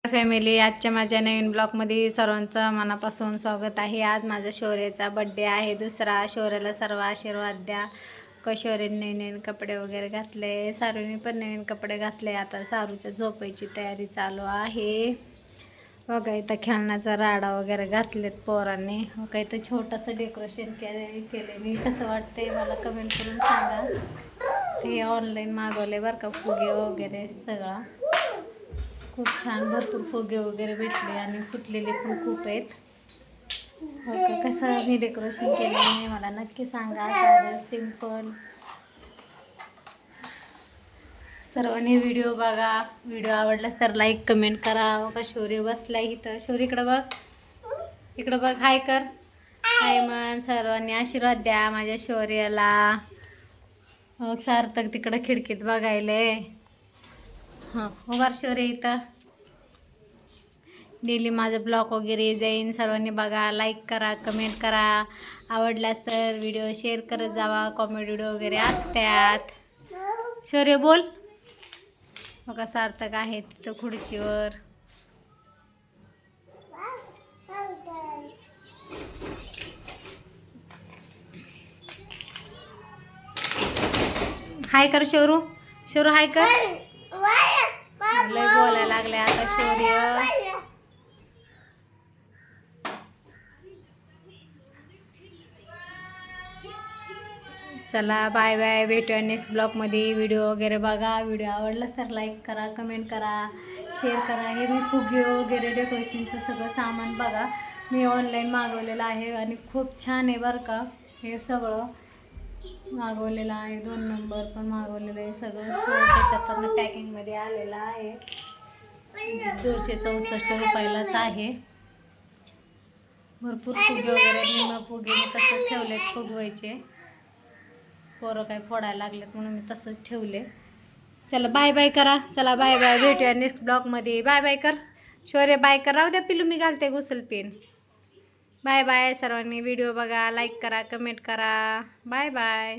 Family, आजच्या माझ्या नवीन ब्लॉगमध्ये सर्वांचं मनापासून स्वागत आहे. आज माझा शौर्याचा बड्डे आहे दुसरा. शौर्याला सर्व आशीर्वाद द्या. शौर्याने नवीन कपडे वगैरे घातले, सारूने पण नवीन कपडे घातले. आता सारूच्या झोपायची तयारी चालू आहे. बघा इथं खेळण्याचा राडा वगैरे घातलेत पोरांनी. बघा इथं छोटंसं डेकोरेशन केलं मी. कसं वाटतंय मला कमेंट करून सांगा. हे ऑनलाईन मागवले बरं का, फुगे वगैरे सगळं खूप छान. भरपूर फुगे वगैरे भेटले आणि फुटलेले पण खूप आहेत. ओके, कसं मी डेकोरेशन केलं आहे मला नक्की सांगा. साधं सिंपल. सर्वांनी व्हिडिओ बघा. व्हिडिओ आवडलास तर लाईक कमेंट करा. बघा शौर्य बसला इथं. शौर्य इकडं बघ, इकडं बघ, हाय कर, हाय म्हण. सर्वांनी आशीर्वाद द्या माझ्या शौर्याला. मग सार्थक तिकडं खिडकीत बघायले. हां उभार शौर्य इथं. डेली माझं ब्लॉग वगैरे जाईन. सर्वांनी बघा, लाईक करा, कमेंट करा. आवडल्यास तर व्हिडिओ शेअर करत जावा. कॉमेडी व्हिडिओ वगैरे असतात. शौर्य बोल. बघा सार्थक आहे तिथं खुर्चीवर. हाय कर शौरू. शौरू हाय कर. लय बोलायला लागले आता शौर्य. चला बाय बाय. भेटूया नेक्स्ट ब्लॉगमध्ये. व्हिडिओ वगैरे बघा. व्हिडिओ आवडलास तर लाईक करा, कमेंट करा, शेअर करा. हे मी फुगे वगैरे डेकोरेशनचं सगळं सामान बघा मी ऑनलाईन मागवलेलं आहे आणि खूप छान आहे बरं का. हे सगळं मागवलेलं आहे. 2 नंबर पण मागवलेलं आहे सगळं. त्याच्यातनं पॅकिंगमध्ये आलेलं आहे. 264 रुपयालाच आहे. भरपूर फुगे वगैरे. निम्म फुगे मी तसंच ठेवलेत फुगवायचे. पोरं काय फोडायला लागलेत म्हणून मी तसंच ठेवले. चला बाय बाय करा. चला बाय बाय. भेटूया नेक्स्ट ब्लॉगमध्ये. बाय बाय कर शौर्य. बाय कर. राहू द्या पिलू, मी घालते गुसल पेन. Bye bye. सर्वांनी व्हिडिओ बघा, लाईक करा, कमेंट करा. Bye bye.